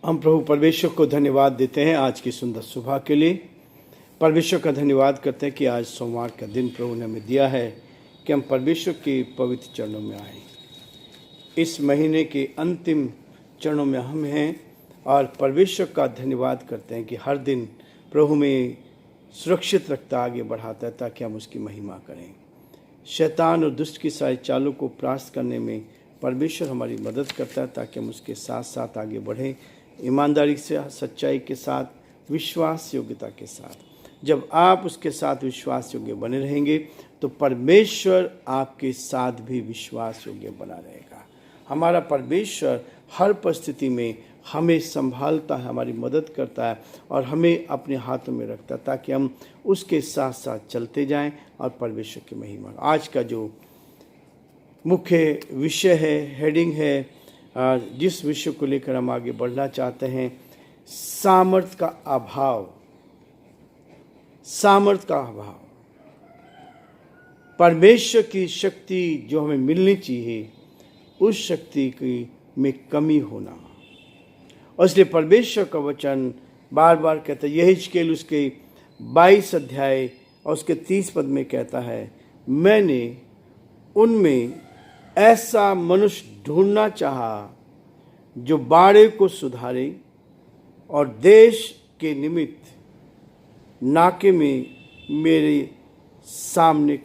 हम प्रभु परमेश्वर को धन्यवाद देते हैं आज की सुंदर सुबह के लिए। परमेश्वर का धन्यवाद करते हैं कि आज सोमवार का दिन प्रभु ने हमें दिया है कि हम परमेश्वर के पवित्र चरणों में आए। इस महीने के अंतिम चरणों में हम हैं और परमेश्वर का धन्यवाद करते हैं कि हर दिन प्रभु में सुरक्षित रखता, आगे बढ़ाता है ताकि हम उसकी महिमा करें। शैतान और दुष्ट की सारी चालों को परास्त करने में परमेश्वर हमारी मदद करता है ताकि हम उसके साथ साथ आगे बढ़ें, ईमानदारी से, सच्चाई के साथ, विश्वास योग्यता के साथ। जब आप उसके साथ विश्वास योग्य बने रहेंगे तो परमेश्वर आपके साथ भी विश्वास योग्य बना रहेगा। हमारा परमेश्वर हर परिस्थिति में हमें संभालता है, हमारी मदद करता है और हमें अपने हाथों में रखता है ताकि हम उसके साथ साथ चलते जाएं और परमेश्वर की महिमा। आज का जो मुख्य विषय है, हेडिंग है, जिस विषय को लेकर हम आगे बढ़ना चाहते हैं, सामर्थ्य का अभाव। सामर्थ्य का अभाव, परमेश्वर की शक्ति जो हमें मिलनी चाहिए उस शक्ति की में कमी होना। और इसलिए परमेश्वर का वचन बार बार कहता है, यही हिजकेल उसके 22 अध्याय और उसके 30 पद में कहता है, मैंने उनमें ऐसा मनुष्य ढूंढना चाहा जो बाड़े को सुधारे और देश के निमित्त नाके में मेरे सामने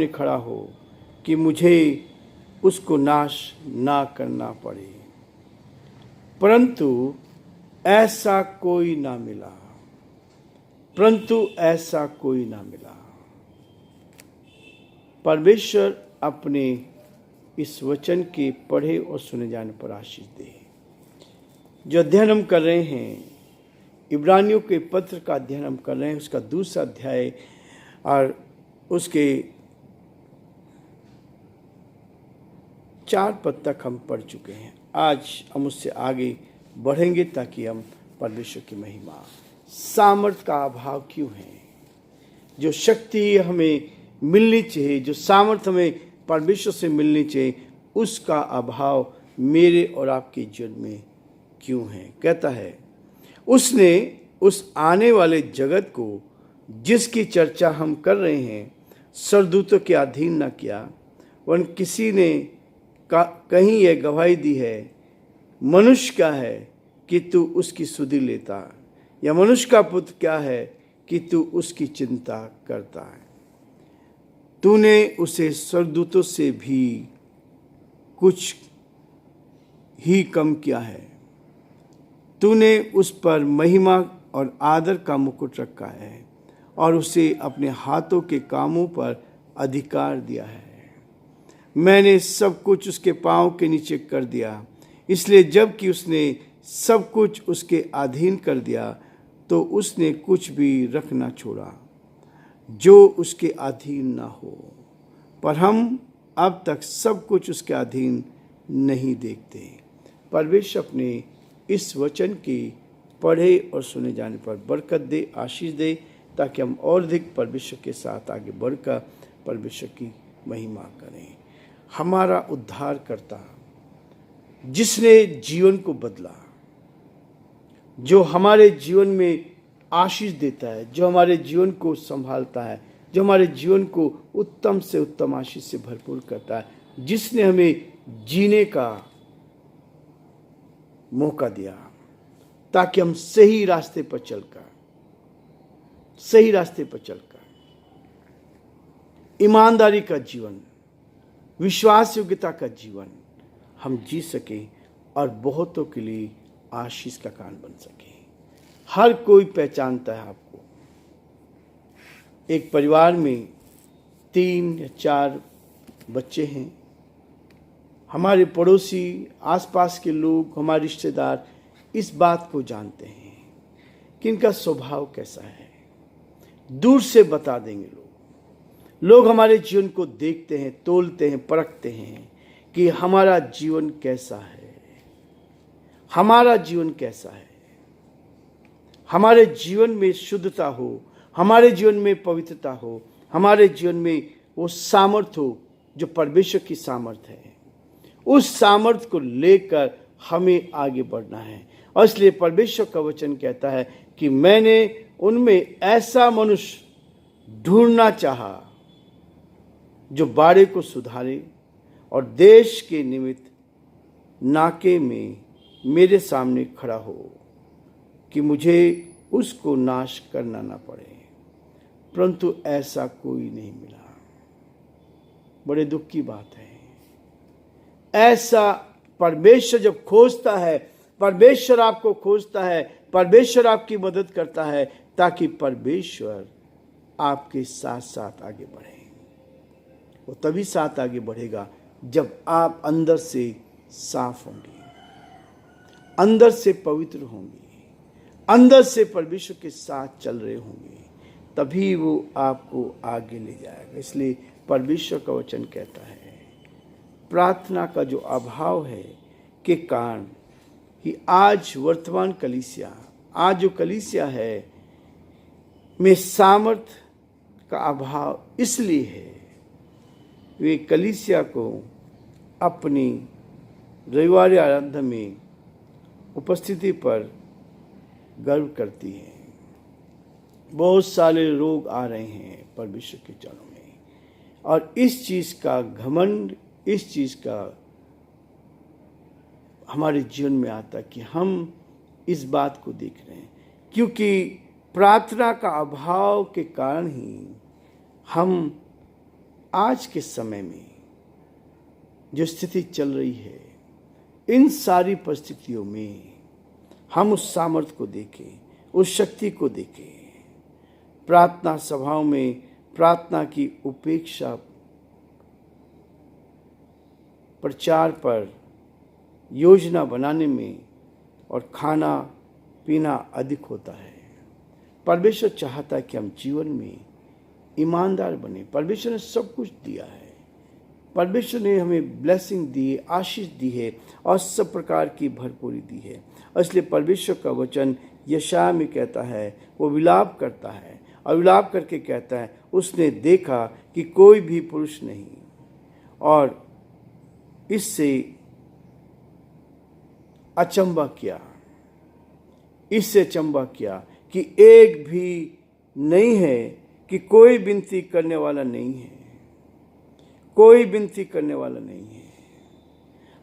खड़ा हो कि मुझे उसको नाश ना करना पड़े। परंतु ऐसा कोई ना मिला। परमेश्वर अपने इस वचन के पढ़े और सुने जाने पर आशीष दे। जो अध्ययन हम कर रहे हैं, इब्रानियों के पत्र का अध्ययन हम कर रहे हैं, उसका 2 अध्याय और उसके 4 पद तक हम पढ़ चुके हैं। आज हम उससे आगे बढ़ेंगे ताकि हम परमेश्वर की महिमा। सामर्थ्य का अभाव क्यों है? जो शक्ति हमें मिलनी चाहिए, जो सामर्थ्य हमें परमेश्वर से मिलनी चाहिए, उसका अभाव मेरे और आपके जीवन में क्यों है? कहता है, उसने उस आने वाले जगत को जिसकी चर्चा हम कर रहे हैं सरदूतों के अधीन न किया, वरन किसी ने कहीं यह गवाही दी है, मनुष्य क्या है कि तू उसकी सुधि लेता, या मनुष्य का पुत्र क्या है कि तू उसकी चिंता करता है। तूने उसे सरदूतों से भी कुछ ही कम किया है। तूने उस पर महिमा और आदर का मुकुट रखा है और उसे अपने हाथों के कामों पर अधिकार दिया है। मैंने सब कुछ उसके पांव के नीचे कर दिया, इसलिए जबकि उसने सब कुछ उसके अधीन कर दिया तो उसने कुछ भी रख ना छोड़ा जो उसके अधीन ना हो। पर हम अब तक सब कुछ उसके अधीन नहीं देखते। परमेश्वर अपने इस वचन की पढ़े और सुने जाने पर बरकत दे, आशीष दे, ताकि हम और अधिक परमेश्वर के साथ आगे बढ़कर परमेश्वर की महिमा करें। हमारा उद्धार करता, जिसने जीवन को बदला, जो हमारे जीवन में आशीष देता है, जो हमारे जीवन को संभालता है, जो हमारे जीवन को उत्तम से उत्तम आशीष से भरपूर करता है, जिसने हमें जीने का मौका दिया ताकि हम सही रास्ते पर चलकर ईमानदारी का जीवन, विश्वास योग्यता का जीवन हम जी सके और बहुतों के लिए आशीष का कारण बन सके। हर कोई पहचानता है आपको। एक परिवार में 3 या 4 बच्चे हैं। हमारे पड़ोसी, आसपास के लोग, हमारे रिश्तेदार इस बात को जानते हैं कि इनका स्वभाव कैसा है। दूर से बता देंगे लोग हमारे जीवन को देखते हैं, तोलते हैं, परखते हैं कि हमारा जीवन कैसा है। हमारे जीवन में शुद्धता हो, हमारे जीवन में पवित्रता हो, हमारे जीवन में वो सामर्थ्य हो जो परमेश्वर की सामर्थ्य है। उस सामर्थ्य को लेकर हमें आगे बढ़ना है। और इसलिए परमेश्वर का वचन कहता है कि मैंने उनमें ऐसा मनुष्य ढूंढना चाहा जो बाड़े को सुधारे और देश के निमित्त नाके में मेरे सामने खड़ा हो, कि मुझे उसको नाश करना ना पड़े। परंतु ऐसा कोई नहीं मिला। बड़े दुख की बात है। ऐसा परमेश्वर जब खोजता है, परमेश्वर आपको खोजता है, परमेश्वर आपकी मदद करता है, ताकि परमेश्वर आपके साथ साथ आगे बढ़े। वो तभी साथ आगे बढ़ेगा जब आप अंदर से साफ होंगे, अंदर से पवित्र होंगे, अंदर से परमेश्वर के साथ चल रहे होंगे, तभी वो आपको आगे ले जाएगा। इसलिए परमेश्वर का वचन कहता है प्रार्थना का जो अभाव है के कारण कि आज वर्तमान कलीसिया, आज जो कलीसिया है में सामर्थ्य का अभाव इसलिए है, वे कलीसिया को अपनी रविवार आराधना में उपस्थिति पर गर्व करती है। बहुत सारे लोग आ रहे हैं परमेश्वर के चरणों में, और इस चीज़ का घमंड, इस चीज़ का हमारे जीवन में आता कि हम इस बात को देख रहे हैं, क्योंकि प्रार्थना का अभाव के कारण ही हम आज के समय में जो स्थिति चल रही है, इन सारी परिस्थितियों में हम उस सामर्थ्य को देखें, उस शक्ति को देखें। प्रार्थना सभाओं में प्रार्थना की उपेक्षा, प्रचार पर योजना बनाने में और खाना पीना अधिक होता है। परमेश्वर चाहता है कि हम जीवन में ईमानदार बने। परमेश्वर ने सब कुछ दिया है, परमेश्वर ने हमें ब्लेसिंग दी है, आशीष दी है और सब प्रकार की भरपूरी दी है। इसलिए परमेश्वर का वचन यशायाह में कहता है, वो विलाप करता है और विलाप करके कहता है उसने देखा कि कोई भी पुरुष नहीं, और इससे अचंबा किया, इससे अचंबा किया कि एक भी नहीं है, कि कोई विनती करने वाला नहीं है, कोई विनती करने वाला नहीं है।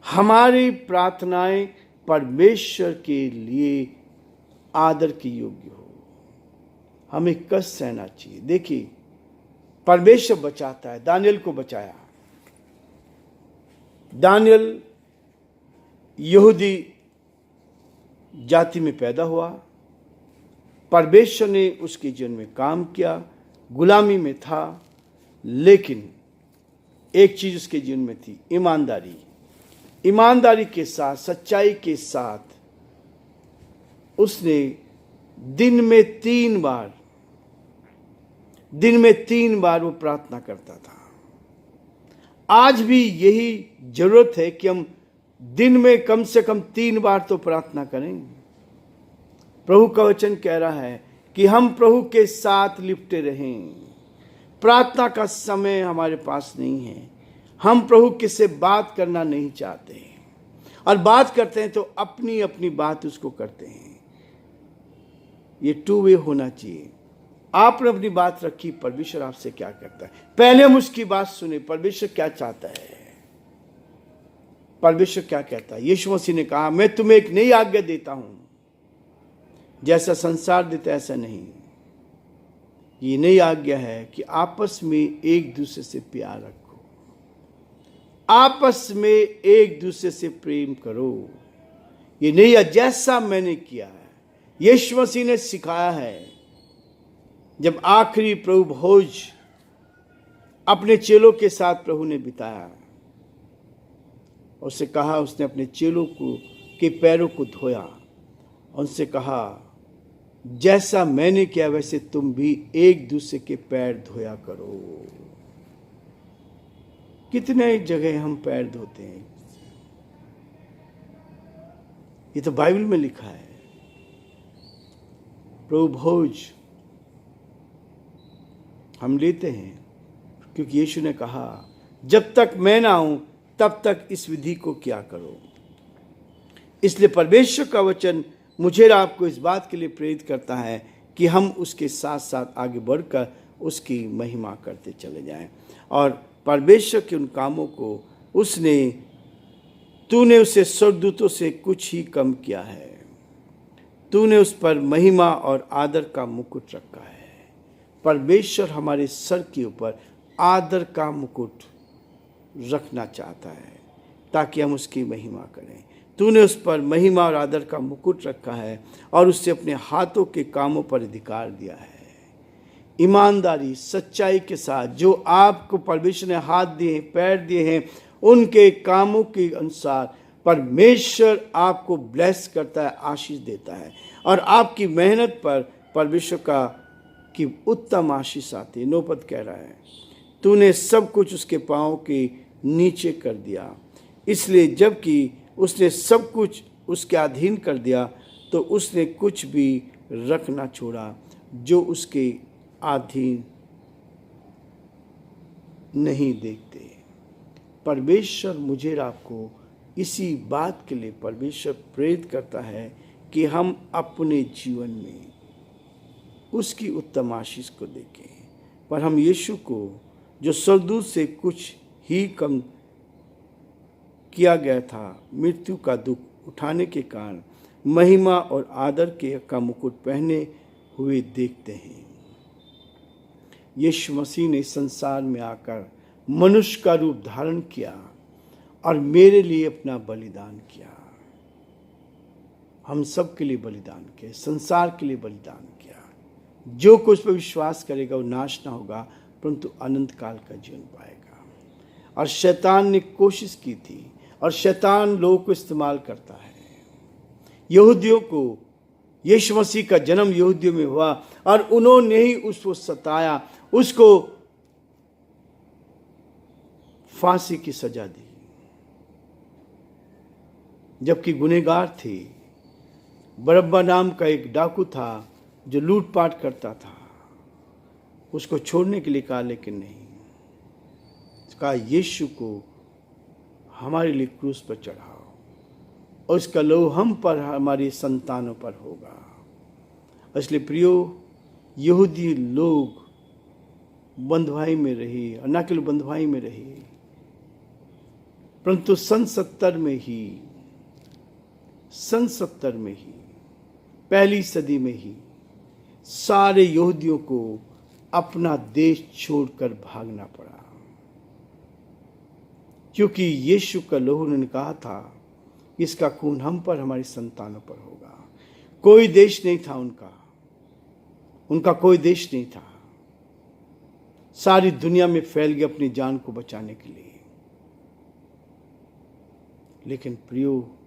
हमारी प्रार्थनाएं परमेश्वर के लिए आदर के योग्य हो, हमें कष्ट सहना चाहिए। देखिए परमेश्वर बचाता है, दानियल को बचाया। दानियल यहूदी जाति में पैदा हुआ, परमेश्वर ने उसके जीवन में काम किया, गुलामी में था, लेकिन एक चीज उसके जीवन में थी, ईमानदारी। ईमानदारी के साथ, सच्चाई के साथ उसने दिन में 3 बार वो प्रार्थना करता था। आज भी यही जरूरत है कि हम दिन में कम से कम 3 बार तो प्रार्थना करें। प्रभु का वचन कह रहा है कि हम प्रभु के साथ लिपटे रहें। प्रार्थना का समय हमारे पास नहीं है। हम प्रभु के से बात करना नहीं चाहते हैं, और बात करते हैं तो अपनी अपनी बात उसको करते हैं। ये 2 वे होना चाहिए। आपने अपनी बात रखी, परमेश्वर आपसे क्या करता है, पहले हम उसकी बात सुने, परमेश्वर क्या चाहता है, परमेश्वर क्या कहता है। यीशु मसीह ने कहा, मैं तुम्हें एक नई आज्ञा देता हूं, जैसा संसार देता है ऐसा नहीं। ये नई आज्ञा है कि आपस में एक दूसरे से प्यार रखो, आपस में एक दूसरे से प्रेम करो। ये नई, जैसा मैंने किया है, यीशु मसीह ने सिखाया है। जब आखिरी प्रभु भोज अपने चेलों के साथ प्रभु ने बिताया, उससे कहा, उसने अपने चेलों को के पैरों को धोया, उनसे कहा, जैसा मैंने किया वैसे तुम भी एक दूसरे के पैर धोया करो। कितने जगह हम पैर धोते हैं, ये तो बाइबल में लिखा है। प्रभु भोज हम लेते हैं क्योंकि यीशु ने कहा, जब तक मैं ना आऊं तब तक इस विधि को किया करो। इसलिए परमेश्वर का वचन मुझे और आपको इस बात के लिए प्रेरित करता है कि हम उसके साथ साथ आगे बढ़कर उसकी महिमा करते चले जाएं। और परमेश्वर के उन कामों को तूने उसे स्वर्गदूतों से कुछ ही कम किया है। तूने उस पर महिमा और आदर का मुकुट रखा है। परमेश्वर हमारे सर के ऊपर आदर का मुकुट रखना चाहता है ताकि हम उसकी महिमा करें। तूने उस पर महिमा और आदर का मुकुट रखा है और उससे अपने हाथों के कामों पर अधिकार दिया है। ईमानदारी सच्चाई के साथ जो आपको परमेश्वर ने हाथ दिए हैं, पैर दिए हैं, उनके कामों के अनुसार परमेश्वर आपको ब्लेस करता है, आशीष देता है। और आपकी मेहनत पर परमेश्वर की उत्तम आशीष आती है। 9 पद कह रहा है, तूने सब कुछ उसके पाँव के नीचे कर दिया। इसलिए जबकि उसने सब कुछ उसके अधीन कर दिया तो उसने कुछ भी रख ना छोड़ा जो उसके अधीन नहीं देखते। परमेश्वर मुझे और आपको इसी बात के लिए परमेश्वर प्रेरित करता है कि हम अपने जीवन में उसकी उत्तम आशीष को देखें। पर हम यीशु को, जो स्वर्गदूत से कुछ ही कम किया गया था, मृत्यु का दुख उठाने के कारण महिमा और आदर का मुकुट पहने हुए देखते हैं। यीशु मसीह ने संसार में आकर मनुष्य का रूप धारण किया और मेरे लिए अपना बलिदान किया। हम सब के लिए बलिदान किया, संसार के लिए बलिदान किया। जो कुछ पर विश्वास करेगा वो नाश ना होगा परंतु अनंत काल का जीवन पाएगा। और शैतान ने कोशिश की थी और शैतान लोगों को इस्तेमाल करता है। यहूदियों को, यीशु मसीह का जन्म यहूदियों में हुआ और उन्होंने ही उसको सताया, उसको फांसी की सजा दी, जबकि गुनहगार थे। बरअब्बा नाम का एक डाकू था जो लूटपाट करता था, उसको छोड़ने के लिए कहा, लेकिन नहीं, कहा यीशु को हमारे लिए क्रूस पर चढ़ाओ और इसका लहू हम पर, हमारी संतानों पर होगा। इसलिए प्रियो, यहूदी लोग बंधुआई में रहे और न केवल बंधुआई में रहे परंतु सन 70 में ही पहली सदी में ही सारे यहूदियों को अपना देश छोड़कर भागना पड़ा, क्योंकि यीशु का लहू ने कहा था इसका खून हम पर, हमारी संतानों पर होगा। कोई देश नहीं था उनका कोई देश नहीं था। सारी दुनिया में फैल गए अपनी जान को बचाने के लिए। लेकिन प्रियो,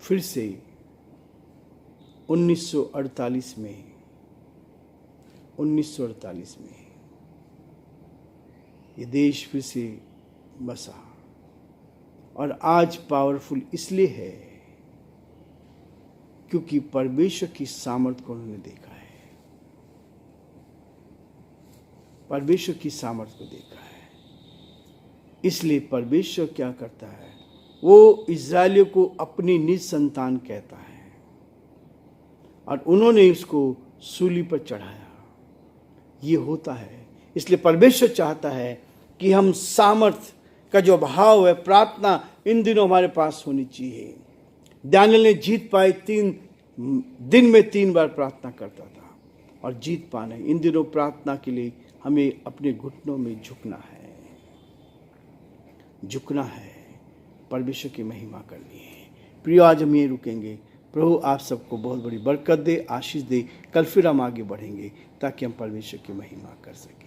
फिर से 1948 में ये देश फिर से बसा और आज पावरफुल इसलिए है क्योंकि परमेश्वर की सामर्थ को उन्होंने देखा है। परमेश्वर की सामर्थ को देखा है। इसलिए परमेश्वर क्या करता है, वो इज़राइलियों को अपनी निज संतान कहता है और उन्होंने इसको सूली पर चढ़ाया। ये होता है। इसलिए परमेश्वर चाहता है कि हम सामर्थ का जो भाव है, प्रार्थना इन दिनों हमारे पास होनी चाहिए। दानियल ने जीत पाई, 3 दिन में 3 बार प्रार्थना करता था और जीत पाना। इन दिनों प्रार्थना के लिए हमें अपने घुटनों में झुकना है, परमेश्वर की महिमा करनी है। प्रिय, आज हम ये रुकेंगे। प्रभु आप सबको बहुत बड़ी बरकत दे, आशीष दे। कल फिर हम आगे बढ़ेंगे ताकि हम परमेश्वर की महिमा कर सकें।